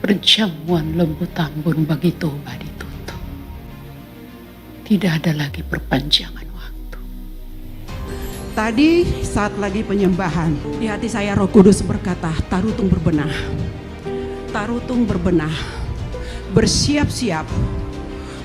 Perjamuan lembu tambun bagi toba ditutup. Tidak ada lagi perpanjangan waktu. Tadi saat lagi penyembahan, di hati saya Roh Kudus berkata, tarutung berbenah. Tarutung berbenah. Bersiap-siap.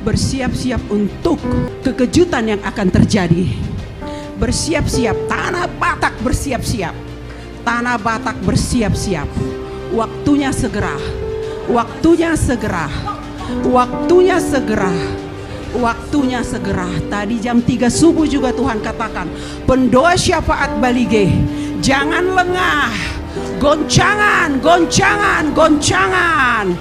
Bersiap-siap untuk kekejutan yang akan terjadi. Bersiap-siap, tanah Batak bersiap-siap. Tanah Batak bersiap-siap. Waktunya segera. Waktunya segera. Waktunya segera. Waktunya segera. Tadi jam 3 subuh juga Tuhan katakan, pendoa syafaat Balige, jangan lengah. Goncangan, goncangan, goncangan.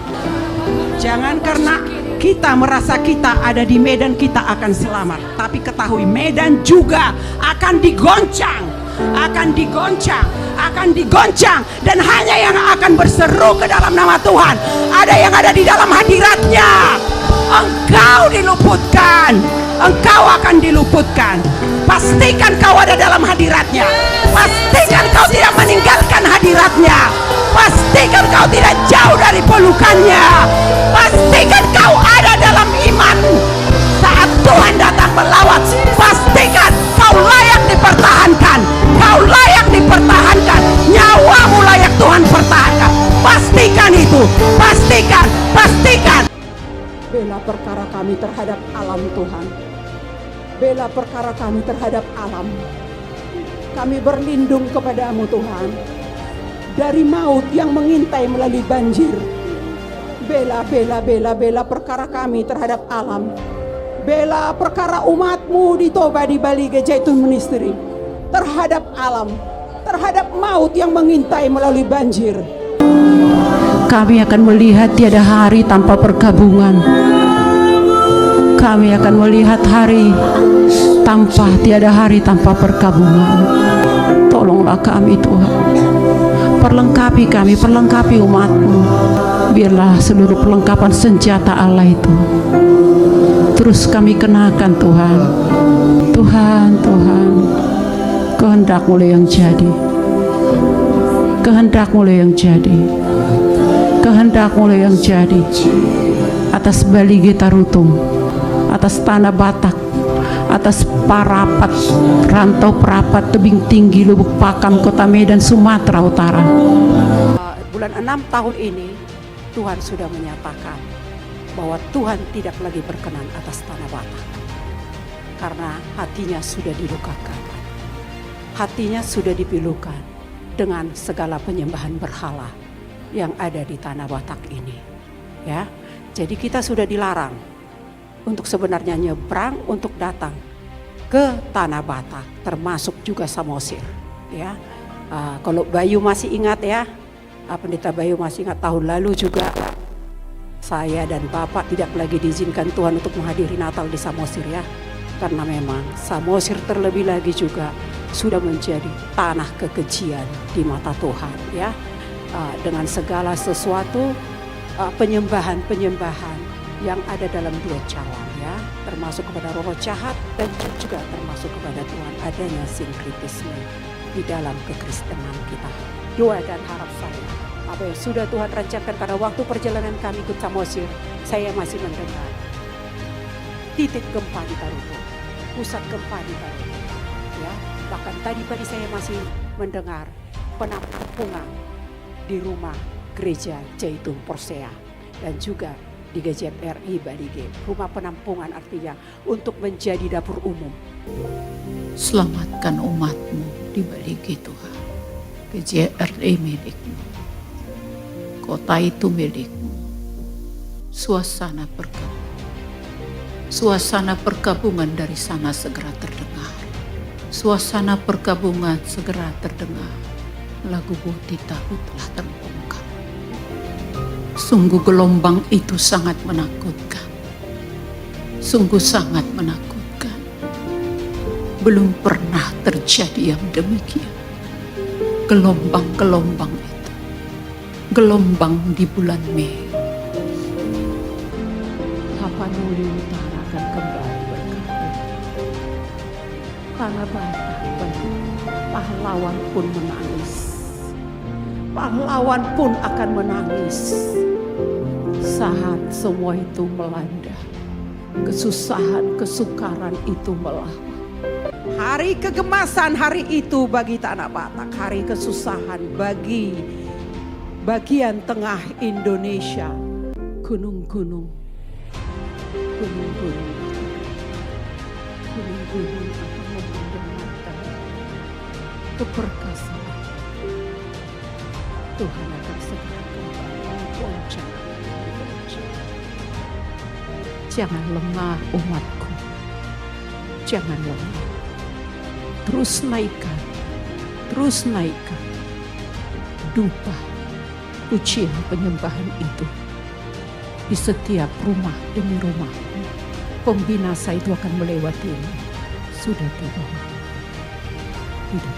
Jangan karena kita merasa kita ada di Medan kita akan selamat, tapi ketahui Medan juga akan digoncang, akan digoncang, akan digoncang, dan hanya yang akan berseru ke dalam nama Tuhan ada yang ada di dalam hadiratnya. Engkau diluputkan, engkau akan diluputkan. Pastikan kau ada dalam hadiratnya. Pastikan kau tidak meninggalkan hadiratnya. Pastikan kau tidak jauh dari pelukannya. Pastikan kau ada dalam iman saat Tuhan datang melawat. Pastikan kau layak dipertahankan. Kau layak dipertahankan. Nyawamu layak Tuhan pertahankan. Pastikan itu. Pastikan. Pastikan. Bela perkara kami terhadap alam Tuhan. Bela perkara kami terhadap alam. Kami berlindung kepadamu Tuhan. Dari maut yang mengintai melalui banjir. Bela, bela, bela, bela perkara kami terhadap alam. Bela perkara umatmu di Toba di Balige Zaitun Ministry. Terhadap alam. Terhadap maut yang mengintai melalui banjir. Kami akan melihat tiada hari tanpa perkabungan. Kami akan melihat tiada hari tanpa perkabungan. Tolonglah kami Tuhan. Perlengkapi kami, perlengkapi umat-Mu. Biarlah seluruh perlengkapan senjata Allah itu terus kami kenakan Tuhan. Tuhan, Tuhan, kehendak-Mu yang jadi. Kehendak-Mu yang jadi. Kehendak-Mu yang jadi atas Balige Tarutung, atas tanah Batak, atas Parapat, rantau Perapat, Tebing Tinggi, Lubuk Pakam, Kota Medan, Sumatera Utara. Bulan 6 tahun ini Tuhan sudah menyatakan bahwa Tuhan tidak lagi berkenan atas tanah Batak karena hatinya sudah dilukakan, hatinya sudah dipilukan dengan segala penyembahan berhala yang ada di tanah Batak ini, ya. Jadi kita sudah dilarang untuk sebenarnya nyebrang untuk datang ke tanah Batak, termasuk juga Samosir, ya. Kalau Bayu masih ingat ya, Pendeta Bayu masih ingat tahun lalu juga saya dan Bapak tidak lagi diizinkan Tuhan untuk menghadiri Natal di Samosir ya, karena memang Samosir terlebih lagi juga sudah menjadi tanah kekejian di mata Tuhan, ya. Dengan segala sesuatu penyembahan-penyembahan yang ada dalam dua cawan ya, termasuk kepada roh jahat dan juga termasuk kepada Tuhan adanya sinkritisme di dalam kekristenan kita. Doa dan harap saya apa yang sudah Tuhan rencanakan pada waktu perjalanan kami ke Samosir, saya masih mendengar titik gempa di Tarutung, pusat gempa di Tarutung ya. Bahkan tadi pagi saya masih mendengar penampungan di rumah gereja Zaitun Persea dan juga di GJRI Balige. Rumah penampungan artinya untuk menjadi dapur umum. Selamatkan umat-Mu di Balige Tuhan. GJRI milik-Mu. Kota itu milik-Mu. Suasana perkabungan dari sana segera terdengar. Suasana perkabungan segera terdengar. Lagu Boti Tahu telah terbongkar. Sungguh gelombang itu sangat menakutkan. Sungguh sangat menakutkan. Belum pernah terjadi yang demikian. Gelombang-gelombang itu. Gelombang di bulan Mei. Tapanuli Utara akan kembali berkabung. Tanah Batak pahlawan pun menangis. Pahlawan pun akan menangis. kesusahan semua itu melanda. Kesusahan, kesukaran itu melawan. Hari kegemasan hari itu bagi tanah Batak, hari kesusahan bagi bagian tengah Indonesia. Gunung-gunung, gunung-gunung, gunung-gunung akan membenarkan keperkasaan. Tuhan akan segera kembali menggoncang. Jangan lengah umatku, jangan lengah. Terus naikkan, terus naikkan dupa pujian penyembahan itu di setiap rumah demi rumah. Pembinasa itu akan melewatimu. Sudah tidak, tidak.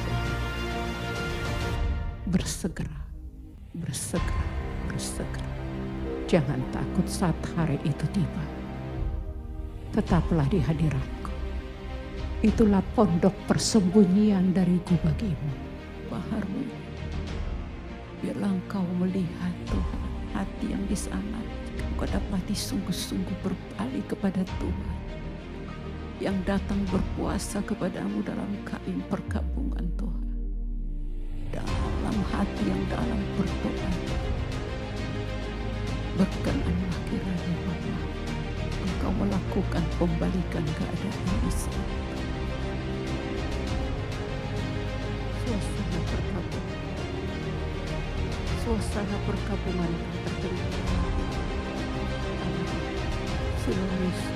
Bersegera, bersegera, bersegera. Jangan takut saat hari itu tiba. Tetaplah di hadiratku. Itulah pondok persembunyian dariku bagimu. Baharu, biarlah engkau melihat Tuhan, hati yang di sana. Engkau dapati sungguh-sungguh berbalik kepada Tuhan. Yang datang berpuasa kepadamu dalam kain perkabungan Tuhan. Dalam hati yang dalam berdoa. Berkenanlah kiranya Bapa, Engkau melakukan pembalikan keadaan di sana. Suasana perkabungan. Suasana perkabungan akan terdengar. Sulawesi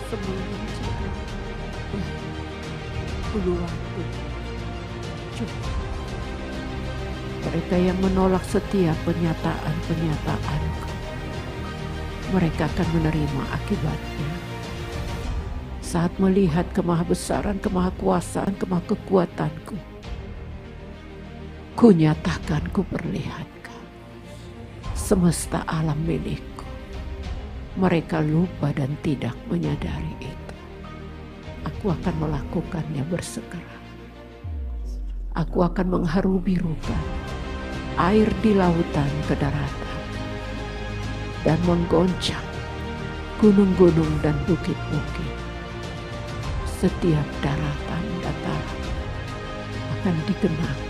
sebelum juga hulu waktu cukup. Mereka yang menolak setiap pernyataan-pernyataanku, mereka akan menerima akibatnya. Saat melihat kemahabesaran, kemahakuasaan, kemahakekuatanku, ku nyatakan, ku perlihatkan semesta alam milikku. Mereka lupa dan tidak menyadari itu. Aku akan melakukannya bersegera. Aku akan mengharu-birukan air di lautan ke daratan dan menggoncang gunung-gunung dan bukit-bukit. Setiap daratan dataran akan digenang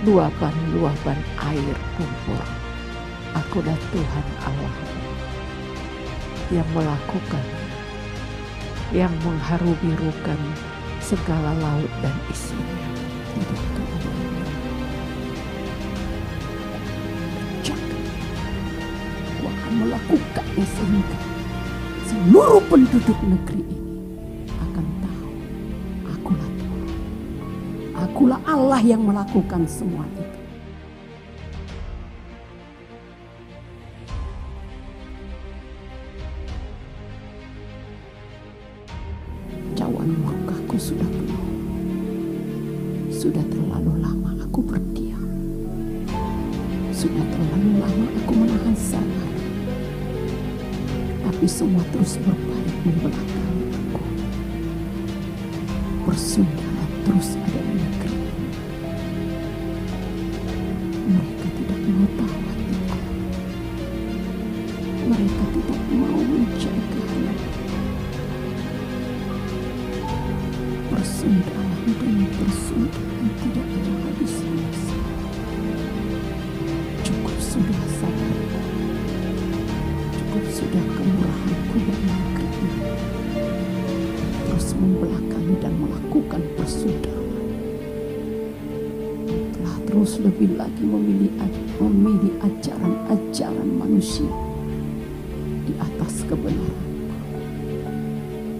luapan-luapan air tumpur. Akulah Tuhan Allah yang melakukan, yang mengharu-birukan segala laut dan isinya. Tidak kemudian. Jangan. Aku akan melakukannya sehingga seluruh penduduk negeri ini akan tahu akulah Tuhan. Akulah Allah yang melakukan semua itu. Cawan murkaku sudah penuh. Sudah terlalu lama aku berdiam. Sudah terlalu lama aku menahan sabar. Tapi semua terus berbalik membelakangi aku. Persundahan terus ada di negeri. Mereka tidak mau tahu hatiku. Mereka tidak mau menjaga hatiku. Persundahan demi persundahan tidak ada habis-habisnya. Cukup sudah sabarku. Cukup sudah kemurahanku bagi negeri ini. Terus membelakangi dan melakukan persundahan. Telah terus lebih lagi memilih ajaran-ajaran manusia di atas kebenaran.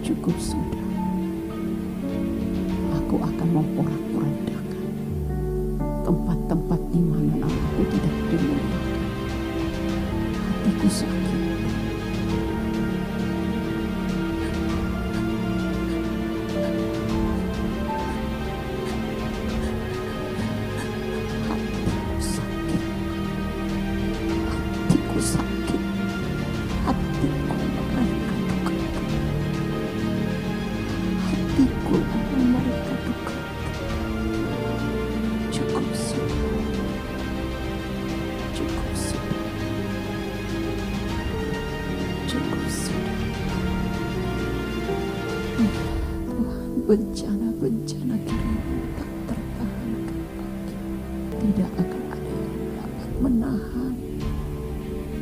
Cukup sudah. Aku akan memporak-porandakan tempat-tempat di mana namaku tidak dimuliakan. Hatiku sakit. Hatiku sakit. Hatiku mereka duka. Hatiku mereka duka. Cukup sudah. Cukup sudah. bencana-bencana kirimu tak tertahankan lagi. Tidak akan ada yang dapat menahan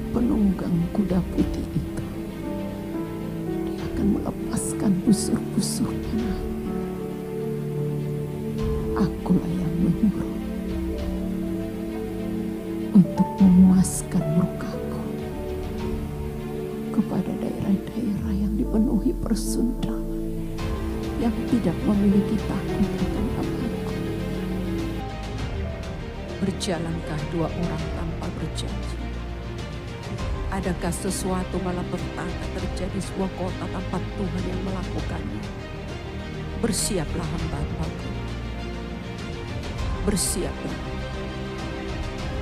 penunggang kuda putih itu. Dia akan melepaskan busur-busur panahnya. Akulah yang menyuruh untuk memuaskan murkaku kepada daerah-daerah yang dipenuhi persundangan, yang tidak memiliki takut akan apa-apa. Berjalankah dua orang tanpa berjanji? Adakah sesuatu malapetaka terjadi sebuah kota tanpa Tuhan yang melakukannya? Bersiaplah hamba-hambaku. Bersiaplah.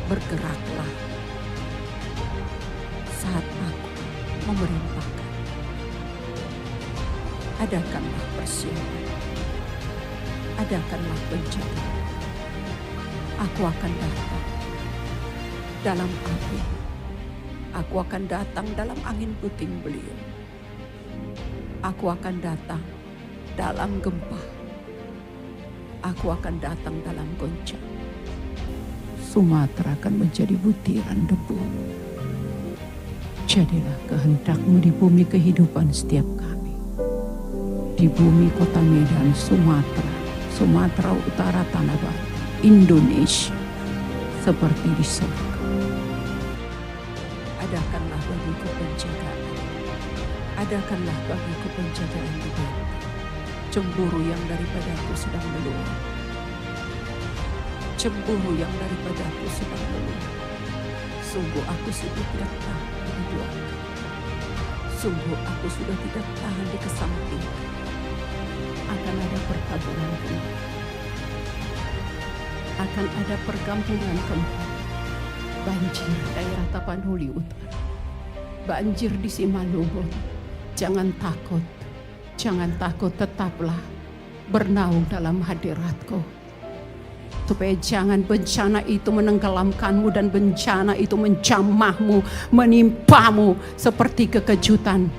Bergeraklah saat aku memerintahkan. Adakanlah persiapan. Adakanlah penjagaan. Aku akan datang dalam api. Aku akan datang dalam angin puting beliung. Aku akan datang dalam gempa. Aku akan datang dalam goncang. Sumatera akan menjadi butiran debu. Jadilah kehendakmu di bumi kehidupan setiap kami. Di bumi kota Medan, Sumatera Utara, Tanah Baru, Indonesia, seperti di surga. Adakanlah bagiku penjagaan. Adakanlah bagiku penjagaan di bumi. Cemburu yang daripadaku sedang meluap. Cemburu yang daripadaku sedang meluap. Sungguh aku sudah tidak tahan diduakan. Sungguh aku sudah tidak tahan dikesampingkan. Akan ada perkaburan kembali. Akan ada perkampungan kembali. Banjir daerah Tapanuli Utara. Banjir di Simalungun. Jangan takut. Jangan takut, tetaplah bernaung dalam hadiratku. Supaya jangan bencana itu menenggelamkanmu dan bencana itu menjamahmu, menimpamu seperti kekejutan.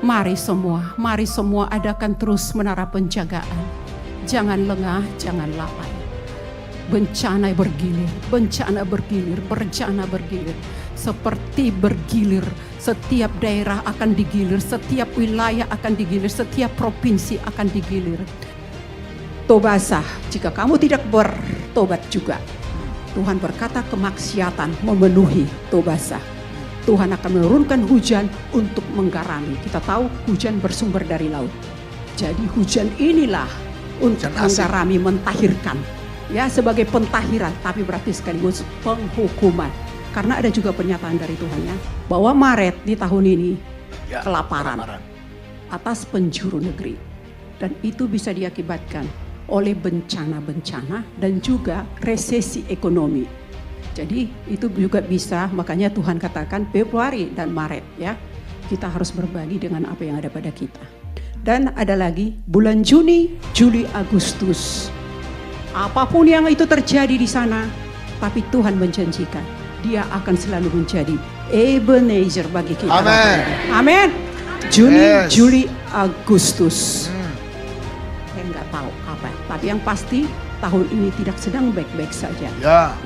Mari semua adakan terus menara penjagaan. Jangan lengah, jangan lalai. Bencana bergilir, bencana bergilir. Seperti bergilir, setiap daerah akan digilir, setiap wilayah akan digilir, setiap provinsi akan digilir. Tobasa, jika kamu tidak bertobat juga, Tuhan berkata kemaksiatan memenuhi Tobasa. Tuhan akan menurunkan hujan untuk menggarami. Kita tahu hujan bersumber dari laut. Jadi hujan inilah untuk menggarami, mentahirkan. Ya, sebagai pentahiran, tapi berarti sekaligus penghukuman. Karena ada juga pernyataan dari Tuhan ya, bahwa Maret di tahun ini kelaparan atas penjuru negeri. Dan itu bisa diakibatkan oleh bencana-bencana dan juga resesi ekonomi. Jadi itu juga bisa, makanya Tuhan katakan Februari dan Maret ya, kita harus berbagi dengan apa yang ada pada kita. Dan ada lagi bulan Juni, Juli, Agustus. Apapun yang itu terjadi di sana, tapi Tuhan menjanjikan Dia akan selalu menjadi Ebenezer bagi kita. Amin. Amin. Juni, Juli, Agustus. Saya nggak tahu apa, tapi yang pasti tahun ini tidak sedang baik-baik saja.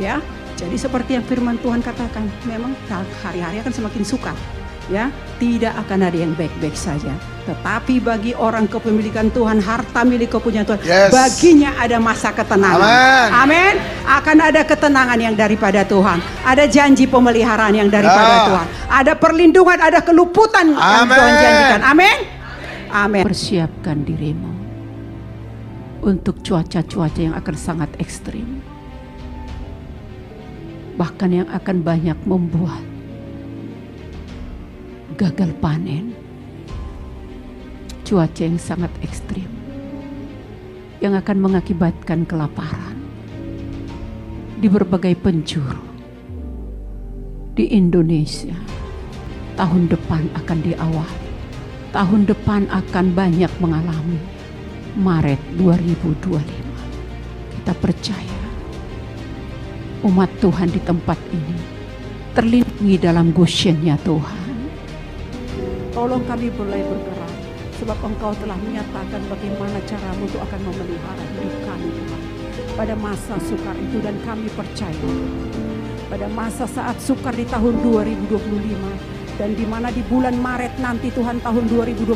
Ya. Jadi seperti yang firman Tuhan katakan, memang hari-hari akan semakin sukar. Ya, tidak akan ada yang baik-baik saja. Tetapi bagi orang kepemilikan Tuhan, harta milik kepunyaan Tuhan, baginya ada masa ketenangan. Amin. Akan ada ketenangan yang daripada Tuhan. Ada janji pemeliharaan yang daripada Tuhan. Ada perlindungan, ada keluputan yang Tuhan janjikan. Amin. Amin. Persiapkan dirimu untuk cuaca-cuaca yang akan sangat ekstrim. Bahkan yang akan banyak membuat gagal panen, cuaca yang sangat ekstrim yang akan mengakibatkan kelaparan di berbagai penjuru di Indonesia. Tahun depan akan diawali, tahun depan akan banyak mengalami. Maret 2025 kita percaya umat Tuhan di tempat ini terlindungi dalam Goshen-Nya Tuhan. Tolong kami mulai bergerak Sebab Engkau telah menyatakan bagaimana caramu untuk akan memelihara hidup kami Tuhan. Pada masa sukar itu, dan kami percaya pada masa saat sukar di tahun 2025, dan di mana di bulan Maret nanti Tuhan tahun 2025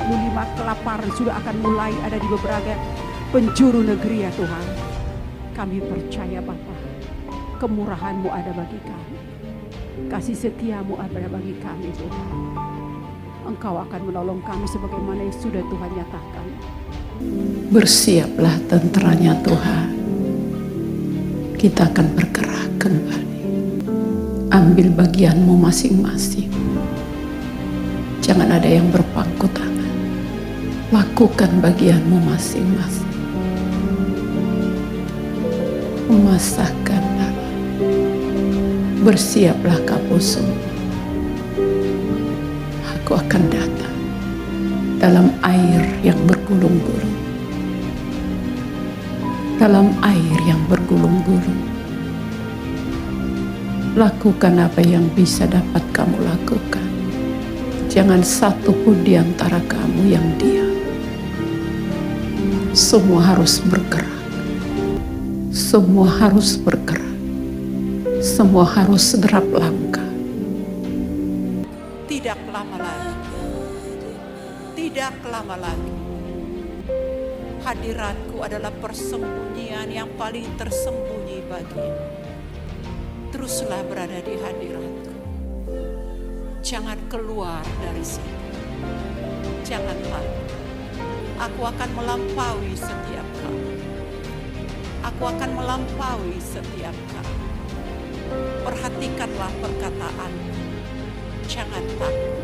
kelaparan sudah akan mulai ada di beberapa penjuru negeri ya Tuhan. Kami percaya Bapa, kemurahan-Mu ada bagi kami, kasih setia-Mu ada bagi kami Tuhan. Engkau akan menolong kami sebagaimana yang sudah Tuhan nyatakan. Bersiaplah tenteranya Tuhan. Kita akan bergerak kembali. Ambil bagianmu masing-masing. Jangan ada yang berpangku tangan. Lakukan bagianmu masing-masing. Memasahkanlah. Bersiaplah kamu semua. Aku akan datang dalam air yang bergulung-gulung. Dalam air yang bergulung-gulung. Lakukan apa yang bisa dapat kamu lakukan. Jangan satu pun di antara kamu yang diam. Semua harus bergerak. Semua harus bergerak. Semua harus derap langkah. Tidak lama lagi. Tidak lama lagi. Hadiratku adalah persembunyian yang paling tersembunyi bagimu. Teruslah berada di hadiratku. Jangan keluar dari sini. Jangan takut. Aku akan melampaui setiap kamu. Aku akan melampaui setiap kamu. Perhatikanlah perkataanmu. Jangan takut.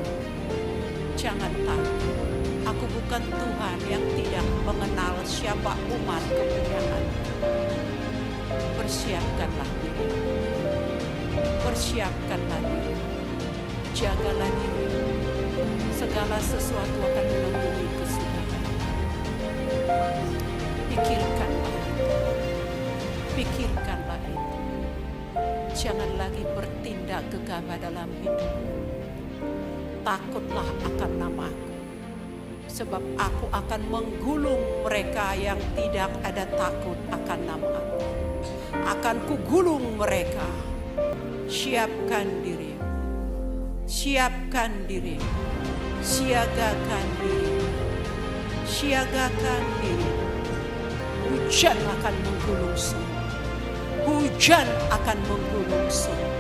Jangan takut. Aku bukan Tuhan yang tidak mengenal siapa umat kepunyaan. Persiapkanlah diri. Persiapkanlah diri. Jagalah diri. Segala sesuatu akan menemui kesudahan. Pikirkanlah itu. Pikirkanlah itu. Jangan lagi bertindak gegabah dalam hidup. Takutlah akan namaku. Sebab aku akan menggulung mereka yang tidak ada takut akan nama-Ku. Akan kugulung mereka. Siapkan diri. Siapkan diri. Siagakan diri. Siagakan diri. Hujan akan menggulung semua. Hujan akan menggulung semua.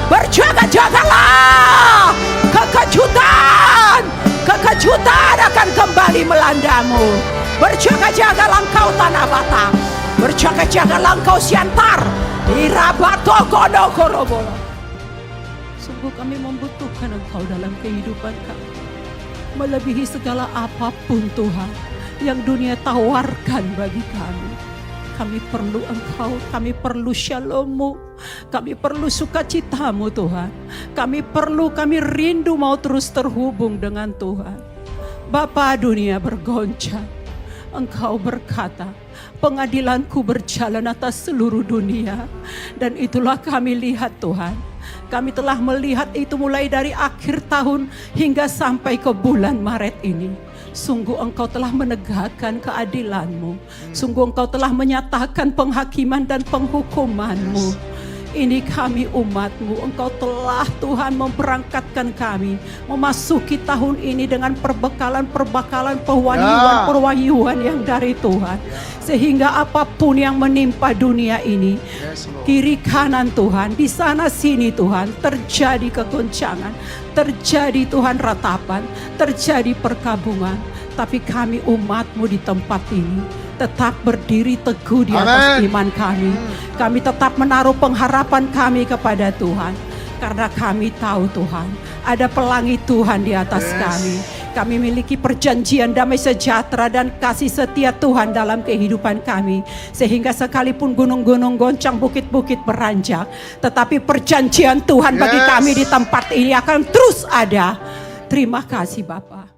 Berjaga-jagalah. Kekejutan akan kembali melandamu. Berjaga-jagalah engkau tanah Batam. Berjaga-jagalah engkau Siantar. Irabato kono korobolo. Sungguh kami membutuhkan Engkau dalam kehidupan kami. Melebihi segala apapun Tuhan yang dunia tawarkan bagi kami. Kami perlu Engkau, kami perlu Shalom-Mu, kami perlu sukacita-Mu Tuhan. Kami rindu mau terus terhubung dengan Tuhan. Bapa, dunia bergoncang. Engkau berkata, pengadilanku berjalan atas seluruh dunia. Dan itulah kami lihat Tuhan. Kami telah melihat itu mulai dari akhir tahun hingga sampai ke bulan Maret ini. Sungguh Engkau telah menegakkan keadilan-Mu. Sungguh Engkau telah menyatakan penghakiman dan penghukuman-Mu. Ini kami umat-Mu. Engkau telah Tuhan memberangkatkan kami memasuki tahun ini dengan perbekalan perwahyuan yang dari Tuhan. Sehingga apapun yang menimpa dunia ini, kiri kanan Tuhan, di sana sini Tuhan, terjadi kegoncangan, terjadi Tuhan ratapan, terjadi perkabungan. Tapi kami umat-Mu di tempat ini tetap berdiri teguh di atas iman kami. Kami tetap menaruh pengharapan kami kepada Tuhan. Karena kami tahu Tuhan, ada pelangi Tuhan di atas kami. Kami miliki perjanjian damai sejahtera dan kasih setia Tuhan dalam kehidupan kami. Sehingga sekalipun gunung-gunung goncang, bukit-bukit beranjak, tetapi perjanjian Tuhan bagi kami di tempat ini akan terus ada. Terima kasih Bapa.